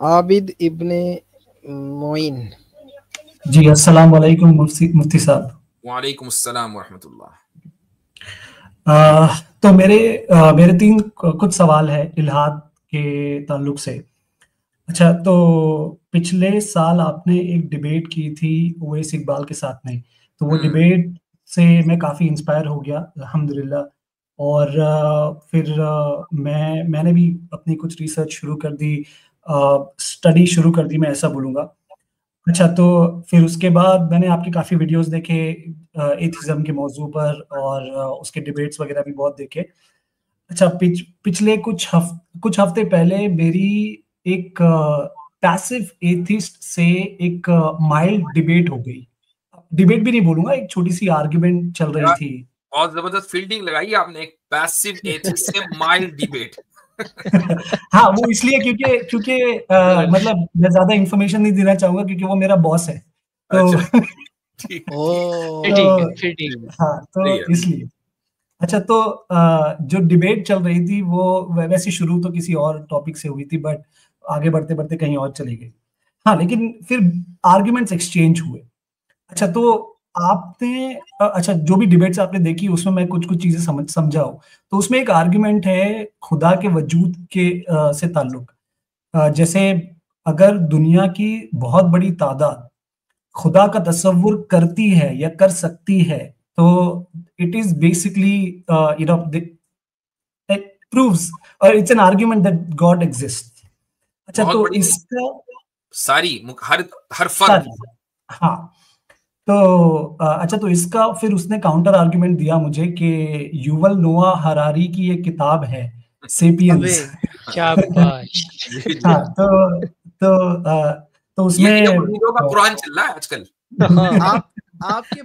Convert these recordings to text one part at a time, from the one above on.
आबिद इब्ने मोइन। जी अस्सलाम वालेकुम मुफ्ती साहब। वालेकुम अस्सलाम वरहमतुल्लाह। तो मेरे तीन कुछ सवाल है इल्हाद के ताल्लुक से। अच्छा, तो पिछले साल आपने एक डिबेट की थी ओवैस इकबाल के साथ में, तो वो डिबेट से मैं काफ़ी इंस्पायर हो गया अल्हम्दुलिल्लाह। और फिर मैंने भी अपनी कुछ रिसर्च शुरू कर दी, स्टडी शुरू कर दी, मैं ऐसा बोलूँगा। अच्छा, तो फिर उसके बाद मैंने आपके काफ़ी वीडियोस देखे एथिज़्म के मौजू पर, और उसके डिबेट्स वगैरह भी बहुत देखे। अच्छा, पिछले कुछ हफ्ते पहले मेरी एक पैसिव एथिस्ट से एक माइल्ड डिबेट हो गई। डिबेट भी नहीं बोलूँगा, एक छोटी-सी आर्गुमेंट चल रही थी। बहुत जबरदस्त फील्डिंग लगाई आपने, एक पैसिव एथिस्ट से माइल्ड डिबेट। हाँ, वो इसलिए क्योंकि मतलब मैं ज़्यादा इन्फॉर्मेशन नहीं देना चाहूँगा क्योंकि वो मेरा बॉस है। तो अच्छा, ठीक है। हाँ, तो इसलिए। अच्छा, तो जो डिबेट चल रही थी वो वैसे शुरू तो किसी और टॉपिक से हुई थी, बट आगे बढ़ते-बढ़ते कहीं और चली गई। हाँ, लेकिन फिर आर्गुमेंट्स एक्सचेंज हुए। अच्छा, तो आपने अच्छा, जो भी डिबेट्स आपने देखी उसमें मैं कुछ-कुछ चीज़ें समझा हूँ। तो उसमें एक आर्गुमेंट है खुदा के वजूद के से ताल्लुक। जैसे अगर दुनिया की बहुत बड़ी तादाद खुदा का तसव्वुर करती है या कर सकती है, तो it is basically you know it proves और it's an argument that God exists. अच्छा, तो इसका हर फर्द। हाँ, तो अच्छा, तो इसका फिर उसने काउंटर आर्गुमेंट दिया मुझे कि युवल नोआ हरारी की एक किताब है सेपियंस। हाँ, तो उसमें ये का कुरान चल रहा है आजकल। आपके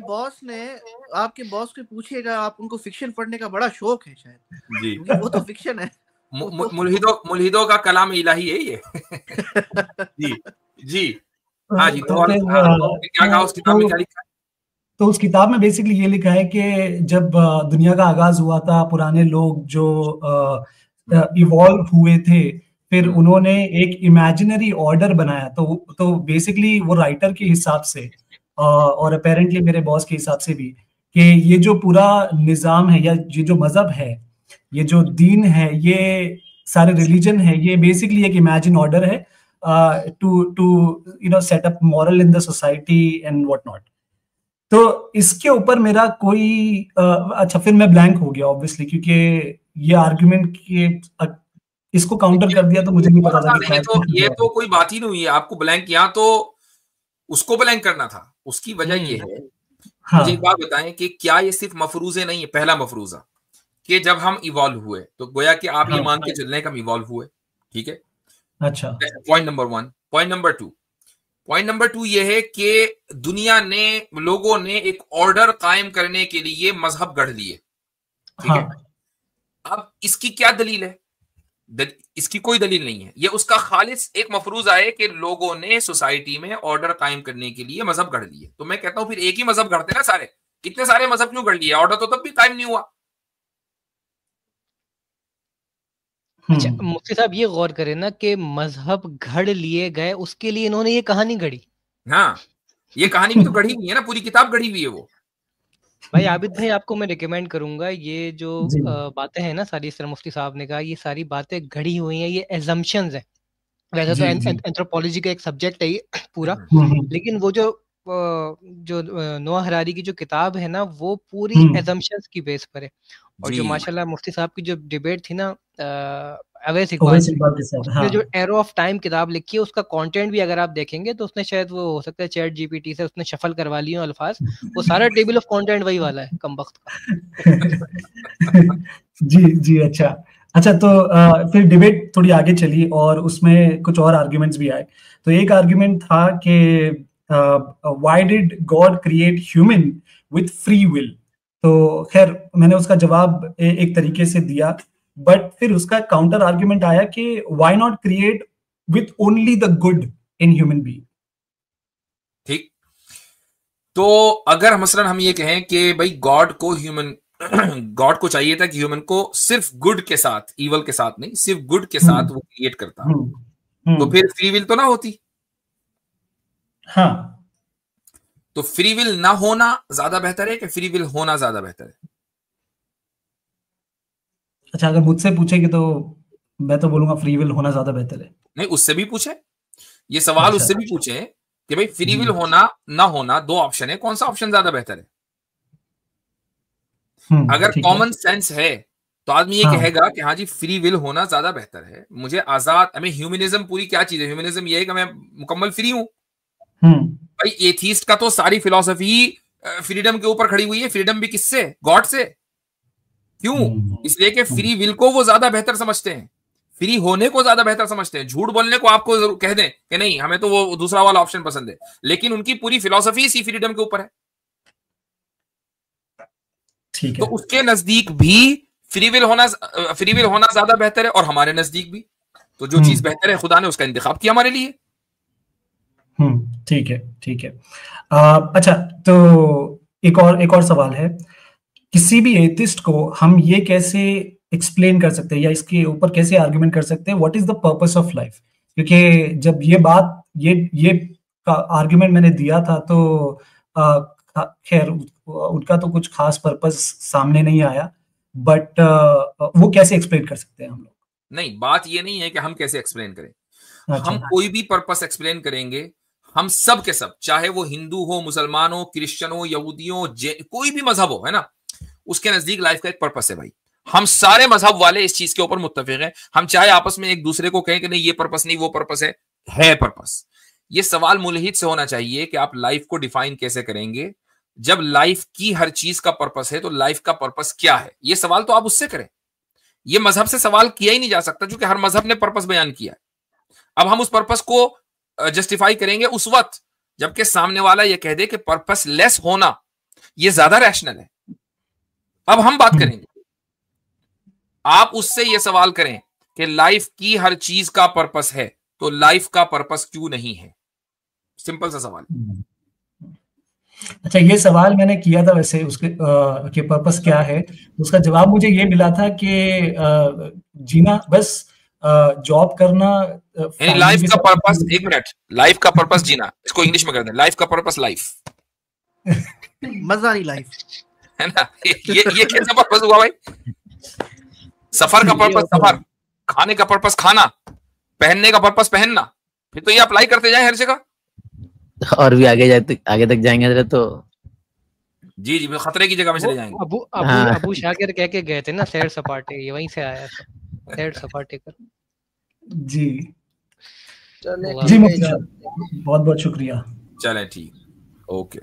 बॉस को पूछिएगा, आप उनको फिक्शन पढ़ने का बड़ा शौक है शायद जी, क्योंकि वो तो फिक्शन है। मुल्हिदों का कलाम इलाही है ये। जी जी, हाँ जी। तो फिर क्या कहा उस किताब में, क्या लिखा है? तो उस किताब में बेसिकली ये लिखा है कि जब दुनिया का आगाज हुआ था, पुराने लोग जो इवॉल्व हुए थे, फिर उन्होंने एक इमेजिनरी ऑर्डर बनाया। तो बेसिकली वो राइटर के हिसाब से और अपेरेंटली मेरे बॉस के हिसाब से भी, कि ये जो पूरा निज़ाम है या ये जो मजहब है, ये जो दीन है, ये सारे रिलीजन है, ये बेसिकली एक इमेजिन ऑर्डर है to set up moral in the society and what not. तो इसके ऊपर मेरा कोई अच्छा, फिर मैं ब्लैंक हो गया ऑब्वियसली, क्योंकि ये आर्गुमेंट के इसको काउंटर कर दिया तो मुझे नहीं पता था कि ये तो कोई बात ही नहीं हुई है। आपको ब्लैंक, यहाँ तो उसको ब्लैंक करना था। उसकी वजह ये है, मुझे एक बात बताएं कि क्या ये सिर्फ मफरूजे नहीं है। पहला मफरूजा कि जब हम इवॉल्व हुए तो गोया कि आप ये मान के चल रहे हैं कि हम इवॉल्व हुए, ठीक है। अच्छा, पॉइंट नंबर 1। पॉइंट नंबर 2 ये है कि दुनिया ने, लोगों ने एक ऑर्डर कायम करने के लिए मजहब गढ़ लिए, ठीक है। अब इसकी क्या दलील है? इसकी कोई दलील नहीं है। ये उसका खालिस एक मफरूजा है कि लोगों ने सोसाइटी में ऑर्डर कायम करने के लिए मजहब गढ़ लिए। तो मैं कहता हूं फिर एक ही मजहब गढ़ते ना सारे, इतने सारे मजहब क्यों गढ़ लिए? ऑर्डर तो तब भी कायम नहीं हुआ। अच्छा, मुफ्ती साहब ये गौर करें ना कि मजहब घड़ लिए गए, उसके लिए इन्होंने ये कहानी गढ़ी। हाँ, ये कहानी भी तो गढ़ी हुई है ना, पूरी किताब गढ़ी हुई है वो। भाई आबिद भाई, आपको मैं रिकमेंड करूंगा, ये जो बातें हैं ना सारी, इस तरह मुफ्ती साहब ने कहा, ये सारी बातें गढ़ी हुई हैं, ये एजम्पशंस हैं। वैसे तो एंथ्रोपोलॉजी का एक सब्जेक्ट है ये पूरा, लेकिन वो जो नोआ हरारी की जो किताब है ना, वो पूरी एजम्पशंस की बेस पर है। और जो माशाल्लाह मुफ्ती साहब की जो डिबेट थी ना अवैस इकबाल के साथ, उसने जो एरो ऑफ टाइम किताब लिखी है, उसका कंटेंट भी अगर आप देखेंगे तो उसने शायद, वो हो सकता है चैट जीपीटी से उसने शफल करवा लिए अल्फाज, वो सारा टेबल ऑफ कंटेंट वही वाला है कमबख्त का। जी, अच्छा, तो फिर डिबेट थोड़ी आगे चली और उसमें कुछ और आर्ग्यूमेंट्स भी आए। तो एक आर्ग्यूमेंट था कि why did God create human with free will. तो खैर मैंने उसका जवाब एक तरीके से दिया, बट फिर उसका काउंटर आर्ग्यूमेंट आया कि why not create with only the good in human being. ठीक, तो अगर मसलन हम ये कहें कि भाई गॉड को चाहिए था कि ह्यूमन को सिर्फ गुड के साथ, ईवल के साथ नहीं, सिर्फ गुड के साथ वो क्रिएट करता, तो फिर फ्री विल तो ना होती। हाँ, तो फ्री विल ना होना ज्यादा बेहतर है कि फ्री विल होना ज्यादा बेहतर है? अच्छा, अगर मुझसे पूछेगी तो मैं तो बोलूंगा फ्री विल होना ज्यादा बेहतर है। नहीं, उससे भी पूछे, ये सवाल अच्छा, उससे भी पूछे कि भाई फ्री विल होना ना होना, दो ऑप्शन है, कौन सा ऑप्शन ज्यादा बेहतर है? अगर कॉमन सेंस है तो आदमी ये कहेगा कि हाँ जी फ्री विल होना ज्यादा बेहतर है, मुझे आजाद, हमें ह्यूमनिज्म पूरी क्या चीज है? ह्यूमनिज्म ये है कि मैं मुकम्मल फ्री हूं। भाई एथीस्ट का तो सारी फिलॉसफी फ्रीडम के ऊपर खड़ी हुई है। फ्रीडम भी किससे? गॉड से। क्यों? इसलिए कि फ्री विल को वो ज्यादा बेहतर समझते हैं, फ्री होने को ज्यादा बेहतर समझते हैं। झूठ बोलने को आपको जरूर कह दें कि नहीं हमें तो वो दूसरा वाला ऑप्शन पसंद है, लेकिन उनकी पूरी फिलॉसफी इसी फ्रीडम के ऊपर है। ठीक तो है। उसके नजदीक भी फ्री विल होना ज्यादा बेहतर है, और हमारे नजदीक भी। तो जो चीज बेहतर है खुदा ने उसका इंतखाब किया हमारे लिए। ठीक है, ठीक है। अच्छा, तो एक और सवाल है। किसी भी एथिस्ट को हम ये कैसे एक्सप्लेन कर सकते हैं या इसके ऊपर कैसे आर्गुमेंट कर सकते हैं, what is the purpose of life? क्योंकि जब ये आर्गुमेंट मैंने दिया था तो खैर उनका तो कुछ खास पर्पस सामने नहीं आया, बट वो कैसे एक्सप्लेन कर सकते हैं हम लोग? नहीं, बात ये नहीं है कि हम कैसे एक्सप्लेन करें। अच्छा, हम कोई भी पर्पस एक्सप्लेन करेंगे, हम सब के सब, चाहे वो हिंदू हो, मुसलमान हो, क्रिश्चियन हो, यहूदी हो, कोई भी मजहब हो, है ना, उसके नजदीक लाइफ का एक पर्पस है भाई। हम सारे मजहब वाले इस चीज के ऊपर मुत्तफिक हैं। हम चाहे आपस में एक दूसरे को कहें कि नहीं ये पर्पस नहीं वो पर्पस है पर्पस। ये सवाल मुल्हिद से होना चाहिए कि आप लाइफ को डिफाइन कैसे करेंगे। जब लाइफ की हर चीज का पर्पस है तो लाइफ का पर्पस क्या है, ये सवाल तो आप उससे करें। ये मजहब से सवाल किया ही नहीं जा सकता, क्योंकि हर मजहब ने पर्पस बयान किया है। अब हम उस पर्पस को जस्टिफाई करेंगे उस वक्त जबकि सामने वाला ये कह दे कि पर्पस लेस होना ये ज्यादा रैशनल है। अब हम बात करेंगे, आप उससे ये सवाल करें कि लाइफ की हर चीज का पर्पस है तो लाइफ का पर्पस क्यों नहीं है? सिंपल सा सवाल। अच्छा, ये सवाल मैंने किया था वैसे उसके के पर्पस क्या है, उसका जवाब मुझे ये मिला था कि जीना बस, जॉब करना, यानी लाइफ का पर्पस, एक मिनट, लाइफ का पर्पस जीना, इसको इंग्लिश में कर दें, लाइफ का पर्पस लाइफ। मजा नहीं लाइफ, है ना? ये कैसा पर्पस हुआ भाई? सफर का पर्पस सफर, खाने का पर्पस खाना, पहनने का पर्पस पहनना, फिर तो ये अप्लाई करते जाए हर जगह। और भी आगे तक जाएंगे तो जी जी खतरे की जगह में चले जाएंगे। अबू शाकिर कह के गए थे ना, सैर सपाटे, ये वहीं से आया था, सैर सपाटे कर। जी जी, बहुत बहुत शुक्रिया। चलें ठीक, ओके।